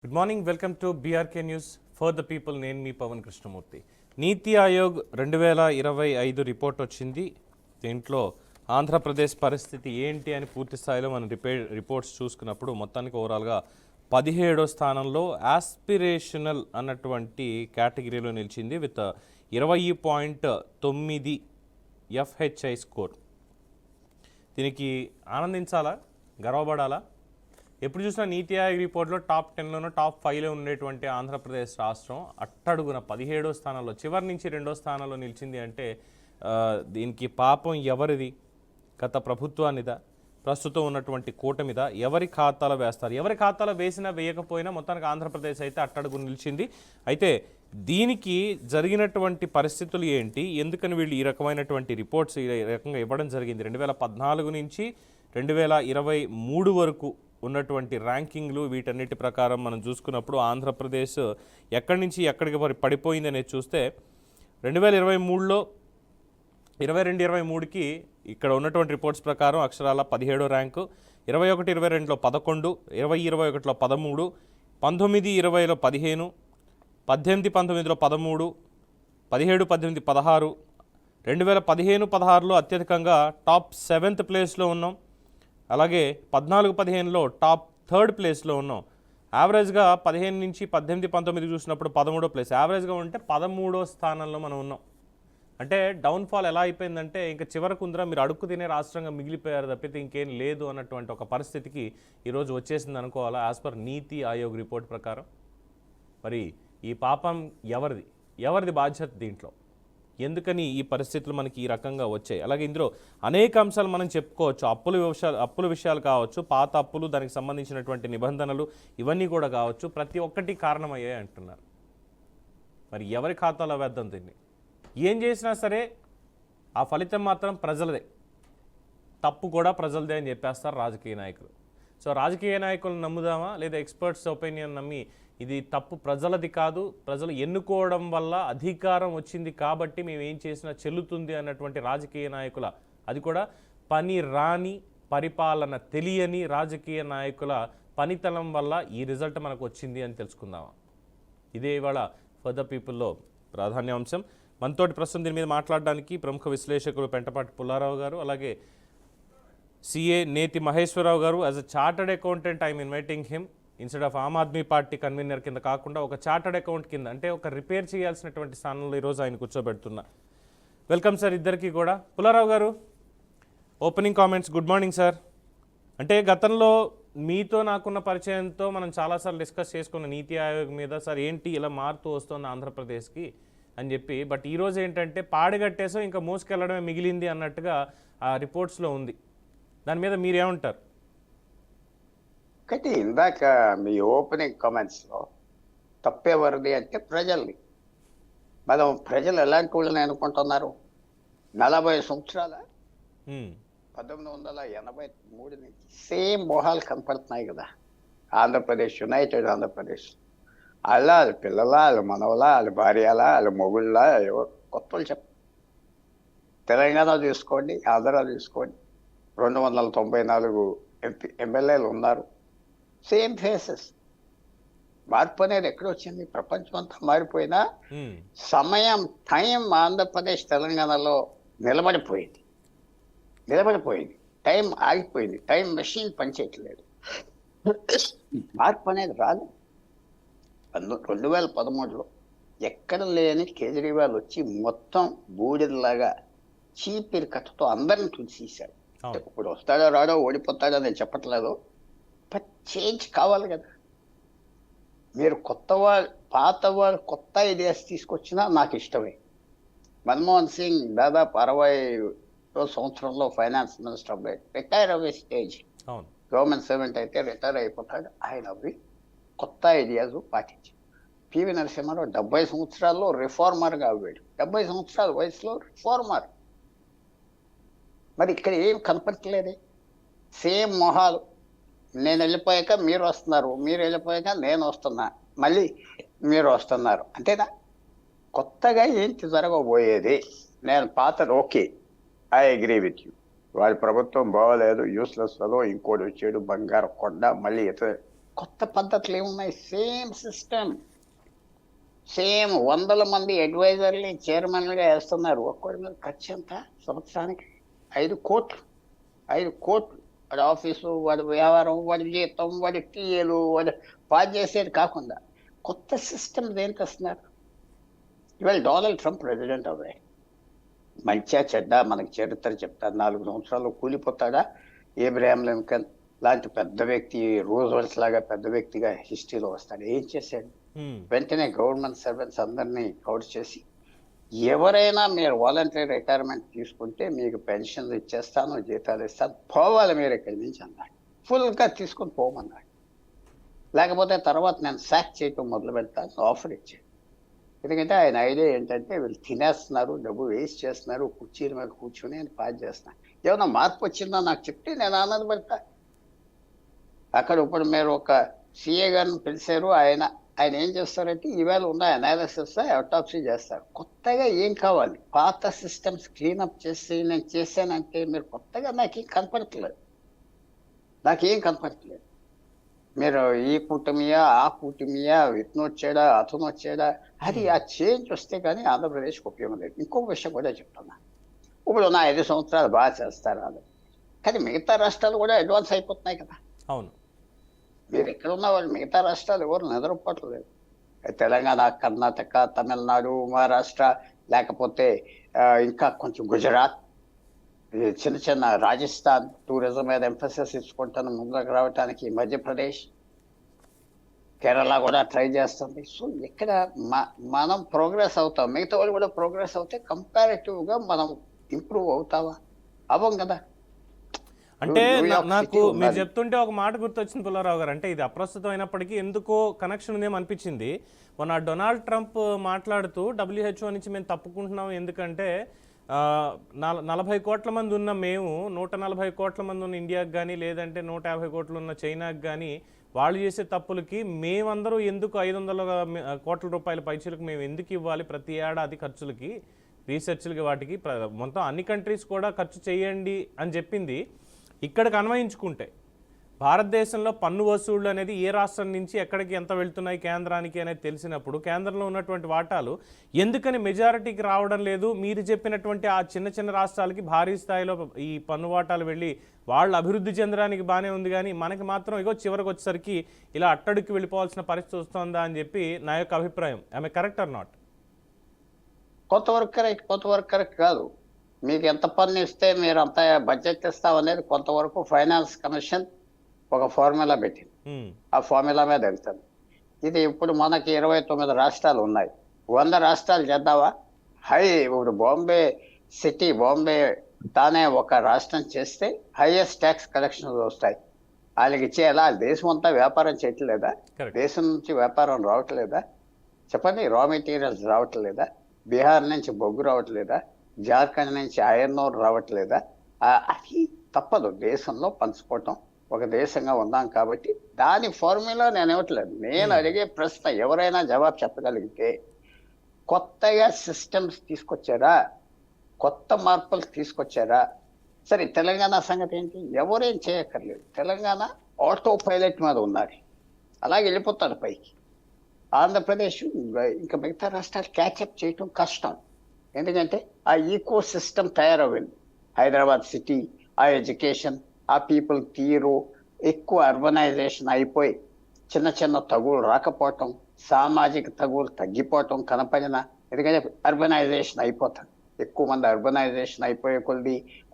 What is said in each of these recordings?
Good morning, welcome to BRK news for the people. నేను మీ పవన్ కృష్ణమూర్తి. నీతి Aayog 2025 report వచ్చింది. దీంట్లో ఆంధ్రప్రదేశ్ పరిస్థితి ఏంటి అని పూర్తి స్థాయిలో మనం రిపోర్ట్స్ చూసుకున్నప్పుడు మొత్తానికి ఓవరాల్గా 17వ స్థానంలో ఆస్పిరేషనల్ అన్నటువంటి కేటగిరీలో నిలిచింది విత్ 20.9 FHI స్కోర్. దీనికి ఆనందించాలా, గర్వపడాలా? ఎప్పుడు చూసినా నీతి ఆయోగ్ రిపోర్ట్లో టాప్ 10లోనో టాప్ 5లో ఉండేటువంటి ఆంధ్రప్రదేశ్ రాష్ట్రం అట్టడుగున 17వ స్థానంలో చివరి నుంచి 2వ స్థానంలో నిలిచింది అంటే దీనికి పాపం ఎవరిది? గత ప్రభుత్వానిదా, ప్రస్తుతం ఉన్నటువంటి కూటమిదా? ఎవరి ఖాతాలో వేస్తారు? ఎవరి ఖాతాలో వేసినా వేయకపోయినా మొత్తానికి ఆంధ్రప్రదేశ్ అయితే అట్టడుగు నిలిచింది. అయితే దీనికి జరిగినటువంటి పరిస్థితులు ఏంటి, ఎందుకని వీళ్ళు ఈ రకమైనటువంటి రిపోర్ట్స్ ఈ రకంగా ఇవ్వడం జరిగింది? 2014 నుంచి 2023 వరకు ఉన్నటువంటి ర్యాంకింగ్లు వీటన్నిటి ప్రకారం మనం చూసుకున్నప్పుడు ఆంధ్రప్రదేశ్ ఎక్కడి నుంచి ఎక్కడికి పడిపోయింది అనేది చూస్తే 2023లో 22-23కి ఇక్కడ ఉన్నటువంటి రిపోర్ట్స్ ప్రకారం అక్షరాల 17వ ర్యాంకు, 21-22లో 11, 20-21లో 13, 19-20లో 15, 18-19లో 13, 17-18 16, 2015-16లో అత్యధికంగా టాప్ 7th ప్లేస్లో ఉన్నాం. అలాగే 14-15లో టాప్ 3rd ప్లేస్లో ఉన్నాం. యావరేజ్గా 15 నుంచి 18-19 చూసినప్పుడు 13వ ప్లేస్, యావరేజ్గా ఉంటే 13వ స్థానంలో మనం ఉన్నాం. అంటే డౌన్ఫాల్ ఎలా అయిపోయిందంటే ఇంకా చివరకు ఉందిరా, మీరు అడుక్కు తినే రాష్ట్రంగా మిగిలిపోయారు తప్పితే ఇంకేం లేదు అన్నటువంటి ఒక పరిస్థితికి ఈరోజు వచ్చేసింది అనుకోవాలా యాజ్ పర్ నీతి ఆయోగ్ రిపోర్ట్ ప్రకారం. మరి ఈ పాపం ఎవరిది బాధ్యత దీంట్లో? ఎందుకని ఈ పరిస్థితులు మనకి ఈ రకంగా వచ్చాయి? అలాగే ఇందులో అనేక అంశాలు మనం చెప్పుకోవచ్చు. అప్పుల విషయాలు కావచ్చు, పాత అప్పులు, దానికి సంబంధించినటువంటి నిబంధనలు ఇవన్నీ కూడా కావచ్చు. ప్రతి ఒక్కటి కారణమయ్యాయి అంటున్నారు. మరి ఎవరి ఖాతాలో వేద్దాం దీన్ని? ఏం చేసినా సరే ఆ ఫలితం మాత్రం ప్రజలదే, తప్పు కూడా ప్రజలదే అని చెప్పేస్తారు రాజకీయ నాయకులు. సో రాజకీయ నాయకులను నమ్ముదామా, లేదా ఎక్స్పర్ట్స్ ఒపీనియన్ నమ్మి ఇది తప్పు ప్రజలది కాదు, ప్రజలు ఎన్నుకోవడం వల్ల అధికారం వచ్చింది కాబట్టి మేము ఏం చేసినా చెల్లుతుంది అన్నటువంటి రాజకీయ నాయకుల, అది కూడా పని రాని, పరిపాలన తెలియని రాజకీయ నాయకుల పనితనం వల్ల ఈ రిజల్ట్ మనకు వచ్చింది అని తెలుసుకుందామా? ఇదే ఇవాళ ఫర్ ద పీపుల్లో ప్రాధాన్యాంశం. మనతోటి ప్రస్తుతం దీని మీద మాట్లాడడానికి ప్రముఖ విశ్లేషకులు పెంటపాటి పుల్లారావు గారు, అలాగే సిఏ నేతి మహేశ్వరరావు గారు. As a chartered accountant I'm inviting him instead of Aam Aadmi party convenor కింద కాకుండా ఒక చార్టర్డ్ అకౌంట్ కింద, అంటే ఒక రిపేర్ చేయాల్సినటువంటి స్థానంలో ఈరోజు ఆయన కూర్చోబెడుతున్నా. వెల్కమ్ సార్ ఇద్దరికి కూడా. పుల్లారావు గారు, opening comments. Good morning sir. అంటే గతంలో మీతో నాకున్న పరిచయంతో మనం చాలాసార్లు డిస్కస్ చేసుకున్న నీతి ఆయోగ్ మీద, సార్ ఏంటి ఇలా మారుతూ వస్తుంది ఆంధ్రప్రదేశ్కి అని చెప్పి. బట్ ఈరోజు ఏంటంటే పాడిగట్టేసో ఇంకా మోసుకెళ్ళడమే మిగిలింది అన్నట్టుగా ఆ రిపోర్ట్స్లో ఉంది. దాని మీద మీరేమంటారు? ఒకటి, ఇందాక మీ ఓపెనింగ్ కామెంట్స్లో తప్పేవరిది అంటే ప్రజల్ని. మనం ప్రజలు ఎలాంటి వాళ్ళని అనుకుంటున్నారు? 40 సంవత్సరాల 1983 నుంచి సేమ్ మొహాలు కనపడుతున్నాయి కదా ఆంధ్రప్రదేశ్, యునైటెడ్ ఆంధ్రప్రదేశ్. అలా వాళ్ళ పిల్లల, వాళ్ళ మనవల, వాళ్ళ భార్యల, వాళ్ళ మొగుళ్ళ, ఎవరు కొత్త వాళ్ళు చెప్ప. తెలంగాణ తీసుకోండి, ఆంధ్ర తీసుకోండి, 294 ఎమ్మెల్యేలు ఉన్నారు, సేమ్ ఫేసెస్. మార్పు అనేది ఎక్కడ వచ్చింది? ప్రపంచం అంతా మారిపోయినా సమయం, టైం ఆంధ్రప్రదేశ్ తెలంగాణలో నిలబడిపోయింది. టైం ఆగిపోయింది. టైం మెషిన్ పనిచేయట్లేదు. మార్పు అనేది రాదు. 2013లో ఎక్కడ లేని కేజ్రీవాల్ వచ్చి మొత్తం బూడిదలాగా చీపిరి కట్టతో అందరిని చూసేశారు. ఇప్పుడు వస్తాడో రాడో, ఓడిపోతాడో నేను చెప్పట్లేదు, బట్ చేంజ్ కావాలి కదా. మీరు పాత వాళ్ళు కొత్త ఐడియాస్ తీసుకొచ్చినా నాకు ఇష్టమే. మన్మోహన్ సింగ్ దాదాపు 60వ సంవత్సరంలో ఫైనాన్స్ మినిస్టర్ అవ్వాలి, రిటైర్ అయ్యే స్టేజ్. గవర్నమెంట్ సర్వెంట్ అయితే రిటైర్ అయిపోతాడు. ఆయన అవి కొత్త ఐడియాస్ పాటించి. పివి నరసింహారావు 70 సంవత్సరాల్లో రిఫార్మర్గా అవ్వాడు. 70 సంవత్సరాల వయసులో రిఫార్మర్. మరి ఇక్కడ ఏం కనపడట్లేదే? సేమ్ మొహాలు. నేను వెళ్ళిపోయాక మీరు వస్తున్నారు, మీరు వెళ్ళిపోయాక నేను వస్తున్నా, మళ్ళీ మీరు వస్తున్నారు, అంతేనా? కొత్తగా ఏంటి జరగబోయేది? నేను పాతది okay, I agree with you. వాళ్ళ ప్రభుత్వం బాగోలేదు, యూస్లెస్ లో ఇంకోటి వచ్చాడు, బంగారు కొండ, మళ్ళీ కొత్త పద్ధతులు ఏమున్నాయి? సేమ్ సిస్టమ్, సేమ్ వందల మంది అడ్వైజర్ని చైర్మన్లుగా వేస్తున్నారు. ఒక్కడి మీద ఖర్చు ఎంత సంవత్సరానికి? 5 కోట్లు. 5 కోట్లు. వాడి ఆఫీసు, వాడి వ్యవహారం, వాడి జీతం, వాడి టీఏలు, వాడి పాస్ చేసేది కాకుండా కొత్త సిస్టమ్ దేనికి వస్తున్నారు? ఇవాళ డొనాల్డ్ ట్రంప్ ప్రెసిడెంట్ అవ్వాలి, మంచిగా చెడ్డ మనకి చరిత్ర చెప్తారు. 4 సంవత్సరాలు కూలిపోతాడా? ఏబ్రహాం లింకన్ లాంటి పెద్ద వ్యక్తి, రూజ్వెల్ట్ లాగా పెద్ద వ్యక్తిగా హిస్టరీలో వస్తాడు. ఏం చేశాడు? వెంటనే గవర్నమెంట్ సర్వెంట్స్ అందరినీ కౌట్ చేసి, ఎవరైనా మీరు వాలంటరీ రిటైర్మెంట్ తీసుకుంటే మీకు పెన్షన్లు ఇచ్చేస్తాను, జీతాలు ఇస్తాను, పోవాలి మీరు ఇక్కడి నుంచి అన్నాడు. ఫుల్గా తీసుకొని పోమన్నాడు. లేకపోతే తర్వాత నేను సాక్ చేయటం మొదలు పెడతాను ఆఫర్ ఇచ్చాడు. ఎందుకంటే ఆయన ఐడియా ఏంటంటే వీళ్ళు తినేస్తున్నారు, డబ్బు వేస్ట్ చేస్తున్నారు, కుర్చీల మీద కూర్చొని ఆయన పాస్ చేస్తున్నారు. ఏమైనా మార్పు వచ్చిందో నాకు చెప్తే నేను ఆనందపడతా. అక్కడ ఇప్పుడు మీరు ఒక సిఏ గారిని పిలిచారు, ఆయన ఏం చేస్తారంటే ఈవేళ ఉన్న అనాలిసిస్ అటాప్సీ చేస్తారు. కొత్తగా ఏం కావాలి? పాత సిస్టమ్స్ క్లీనప్ చేసి నేను చేశానంటే మీరు కొత్తగా నాకేం కనపడట్లేదు. మీరు ఈ కూటమియా, ఆ కూటమియా, ఇతను వచ్చాడా, అతను వచ్చాడా, అది ఆ చేంజ్ వస్తే కానీ ఆంధ్రప్రదేశ్కి ఉపయోగం లేదు. ఇంకొక విషయం కూడా చెప్తున్నా. ఇప్పుడు నా 5 సంవత్సరాలు బాగా చేస్తారు అది, కానీ మిగతా రాష్ట్రాలు కూడా అడ్వాన్స్ అయిపోతున్నాయి కదా. అవును. మీరు ఎక్కడ ఉన్న వాళ్ళు మిగతా రాష్ట్రాలు ఎవరు నిద్రపోవట్లేదు. తెలంగాణ, కర్ణాటక, తమిళనాడు, మహారాష్ట్ర, లేకపోతే ఇంకా కొంచెం గుజరాత్, చిన్న చిన్న రాజస్థాన్ టూరిజం మీద ఎంఫసిస్ ఇచ్చుకుంటాను ముందుకు రావడానికి, మధ్యప్రదేశ్, కేరళ కూడా ట్రై చేస్తుంది. సో ఇక్కడ మనం ప్రోగ్రెస్ అవుతాం, మిగతా వాళ్ళు కూడా ప్రోగ్రెస్ అవుతే కంపారిటివ్గా మనం ఇంప్రూవ్ అవుతావా? అవ్వం కదా. అంటే నాకు మీరు చెప్తుంటే ఒక మాట గుర్తొచ్చింది పుల్లారావు గారు. అంటే ఇది అప్రస్తుతం అయినప్పటికీ ఎందుకో కనెక్షన్ ఉందేమో అనిపించింది. మొన్న డొనాల్డ్ ట్రంప్ మాట్లాడుతూ WHO నుంచి మేము తప్పుకుంటున్నాం, ఎందుకంటే 40 కోట్ల మంది ఉన్న మేము 140 కోట్ల మంది ఉన్న ఇండియాకి కానీ, లేదంటే 150 కోట్లు ఉన్న చైనాకి కానీ వాళ్ళు చేసే తప్పులకి మేమందరూ ఎందుకు 500 కోట్ల రూపాయల పైచీలకు మేము ఎందుకు ఇవ్వాలి ప్రతి ఏడాది ఖర్చులకి, రీసెర్చ్లకి, వాటికి మొత్తం అన్ని కంట్రీస్ కూడా ఖర్చు చేయండి అని చెప్పింది. ఇక్కడికి అన్వయించుకుంటే భారతదేశంలో పన్ను వసూళ్లు అనేది ఏ రాష్ట్రం నుంచి ఎక్కడికి ఎంత వెళ్తున్నాయి కేంద్రానికి అనేది తెలిసినప్పుడు కేంద్రంలో ఉన్నటువంటి వాటాలు ఎందుకని మెజారిటీకి రావడం లేదు? మీరు చెప్పినటువంటి ఆ చిన్న చిన్న రాష్ట్రాలకి భారీ స్థాయిలో ఈ పన్ను వాటాలు వెళ్ళి వాళ్ళు అభివృద్ధి చెందడానికి బాగానే ఉంది, కానీ మనకి మాత్రం ఇగో చివరికి వచ్చేసరికి ఇలా అట్టడుక్కి వెళ్ళిపోవాల్సిన పరిస్థితి వస్తుందా అని చెప్పి నా యొక్క అభిప్రాయం. ఆమె కరెక్ట్ ఆర్ నాట్? కొంతవరకు కరెక్ట్ కాదు. మీకు ఎంత పన్ను ఇస్తే మీరు అంత బడ్జెట్ ఇస్తామనేది కొంతవరకు ఫైనాన్స్ కమిషన్ ఒక ఫార్ములా పెట్టింది. ఆ ఫార్ములా మీద వెళ్తుంది. ఇది ఇప్పుడు మనకి 29 రాష్ట్రాలు ఉన్నాయి. 100 రాష్ట్రాలు చేద్దావా? ఇప్పుడు బాంబే తానే ఒక రాష్ట్రం చేస్తే హైయెస్ట్ ట్యాక్స్ కలెక్షన్స్ వస్తాయి. వాళ్ళకి ఇచ్చేలా దేశం అంతా వ్యాపారం చేయట్లేదా? దేశం నుంచి వ్యాపారం రావట్లేదా? చెప్పండి. రా మెటీరియల్స్ రావట్లేదా? బీహార్ నుంచి బొగ్గు రావట్లేదా? జార్ఖండ్ నుంచి ఐరన్ ఓర్ రావట్లేదా? అది తప్పదు దేశంలో పంచుకోవటం. ఒక దేశంగా ఉన్నాం కాబట్టి దాని ఫార్ములా నేను ఇవ్వట్లేదు. నేను అడిగే ప్రశ్న ఎవరైనా జవాబు చెప్పగలిగితే, కొత్తగా సిస్టమ్స్ తీసుకొచ్చారా, కొత్త మార్పులు తీసుకొచ్చారా? సరే, తెలంగాణ సంగతి ఏంటి? ఎవరేం చేయక్కర్లేదు. తెలంగాణ ఆటో పైలట్ మీద ఉన్నారు, అలాగే వెళ్ళిపోతారు పైకి. ఆంధ్రప్రదేశ్ ఇంకా మిగతా రాష్ట్రాలు క్యాచప్ చేయటం కష్టం. ఎందుకంటే ఆ ఈకో సిస్టమ్ తయారవ్వింది. హైదరాబాద్ సిటీ, ఆ ఎడ్యుకేషన్, ఆ పీపుల్ తీరు, ఎక్కువ అర్బనైజేషన్ అయిపోయి చిన్న చిన్న తగులు రాకపోవటం, సామాజిక తగులు తగ్గిపోవటం కనపడిన. ఎందుకంటే అర్బనైజేషన్ అయిపోతుంది, ఎక్కువ మంది అర్బనైజేషన్ అయిపోయే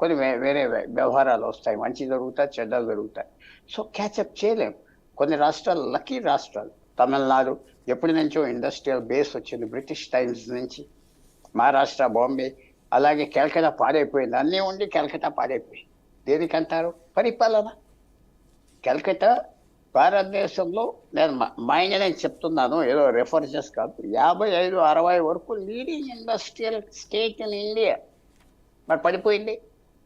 కొన్ని వేరే వ్యవహారాలు వస్తాయి, మంచి జరుగుతాయి, చెడ్డలు జరుగుతాయి. సో క్యాచప్ చేయలేము. కొన్ని రాష్ట్రాలు లక్కీ రాష్ట్రాలు. తమిళనాడు ఎప్పటి నుంచో ఇండస్ట్రియల్ బేస్ వచ్చింది, బ్రిటిష్ టైమ్స్ నుంచి. మహారాష్ట్ర, బాంబే, అలాగే కలకత్తా పాడైపోయింది. అన్నీ ఉండి కలకత్తా పాడైపోయింది. దేనికంటారు? పరిపాలన. కలకత్తా భారతదేశంలో, నేను మైండ్నే చెప్తున్నాను, ఏదో రెఫర్ చేసి కాదు, 55-60 వరకు leading industrial state in India. మరి పడిపోయింది.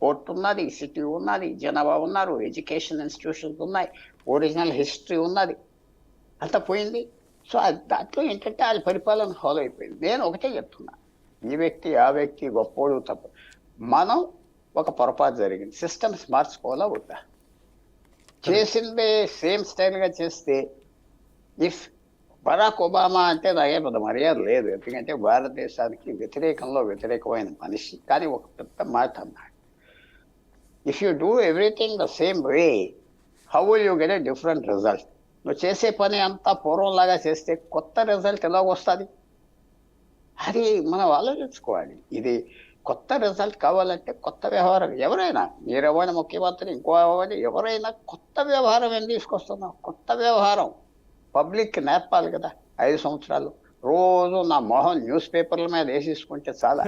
పోర్ట్ ఉన్నది, సిటీ ఉన్నది, జనాభా ఉన్నారు, ఎడ్యుకేషన్ ఇన్స్టిట్యూషన్స్ ఉన్నాయి, ఒరిజినల్ హిస్టరీ ఉన్నది, అంతా పోయింది. సో దాంట్లో ఏంటంటే వాళ్ళ పరిపాలన ఫాలో అయిపోయింది. నేను ఒకటే చెప్తున్నా, ఈ వ్యక్తి ఆ వ్యక్తి గొప్పోడు తప్ప. మనం ఒక పొరపాటు జరిగింది, సిస్టమ్స్ మార్చుకోవాలా వద్దా? చేసిందే సేమ్ స్టైల్గా చేస్తే ఇఫ్ బరాక్ ఒబామా అంటే నాకే పెద్ద మర్యాద లేదు, ఎందుకంటే భారతదేశానికి వ్యతిరేకమైన మనిషి. కానీ ఒక పెద్ద మాట అన్నాడు, if you do everything the same way how will you get a different result. నువ్వు చేసే పని అంతా పూర్వంలాగా చేస్తే కొత్త రిజల్ట్ ఎలాగొస్తుంది? అది మనం ఆలోచించుకోవాలి. ఇది కొత్త రిజల్ట్ కావాలంటే కొత్త వ్యవహారం. ఎవరైనా మీరెవరైనా ముఖ్యమంత్రి, ఇంకో ఎవరైనా కొత్త వ్యవహారం ఏం తీసుకొస్తున్నాం? కొత్త వ్యవహారం పబ్లిక్ నేర్పాలి కదా. 5 సంవత్సరాలు రోజు నా మొహం న్యూస్ పేపర్ల మీద వేసేసుకుంటే చాలా,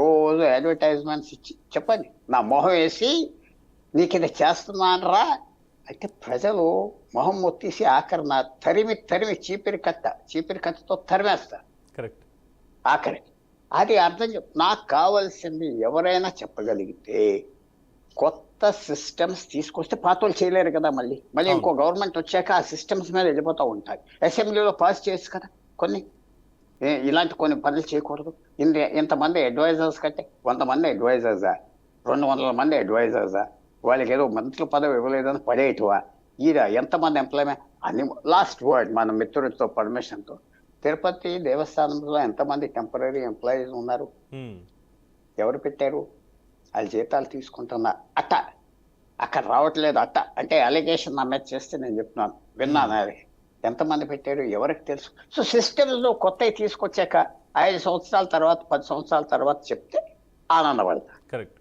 రోజు అడ్వర్టైజ్మెంట్స్ ఇచ్చి చెప్పండి, నా మొహం వేసి నీకు ఇది చేస్తున్నానరా అంటే ప్రజలు మొహం మొత్తేసి ఆఖరిన తరిమి చీపిరి కట్టతో తరిమేస్తారు కరెక్ట్. ఆఖరి. అది అర్థం నాకు కావాల్సింది ఎవరైనా చెప్పగలిగితే కొత్త సిస్టమ్స్ తీసుకొస్తే పాతోళ్ళు చేయలేరు కదా. మళ్ళీ ఇంకో గవర్నమెంట్ వచ్చాక ఆ సిస్టమ్స్ మీద వెళ్ళిపోతూ ఉంటాయి. అసెంబ్లీలో పాస్ చేయొచ్చు కదా ఇలాంటి కొన్ని పనులు చేయకూడదు. ఇంతమంది అడ్వైజర్స్ కంటే 100 మంది అడ్వైజర్సా, 200 మంది అడ్వైజర్సా, వాళ్ళకి ఏదో మంత్రుల పదవి ఇవ్వలేదని పడేయటవా? ఎంతమంది ఎంప్లాయ్మెంట్ అని. లాస్ట్ వర్డ్ మన మిత్రుడితో పర్మిషన్తో, తిరుపతి దేవస్థానంలో ఎంతమంది టెంపరీ ఎంప్లాయీస్ ఉన్నారు? ఎవరు పెట్టారు? వాళ్ళ జీతాలు తీసుకుంటున్నా అక్కడ రావట్లేదు అంటే అలిగేషన్ నా మీద చేస్తే నేను చెప్తున్నాను, విన్నాను. అది ఎంతమంది పెట్టారు ఎవరికి తెలుసు. సో సిస్టమ్స్లో కొత్తవి తీసుకొచ్చాక 5 సంవత్సరాల తర్వాత 10 సంవత్సరాల తర్వాత చెప్తే ఆనందపడతా. కరెక్ట్.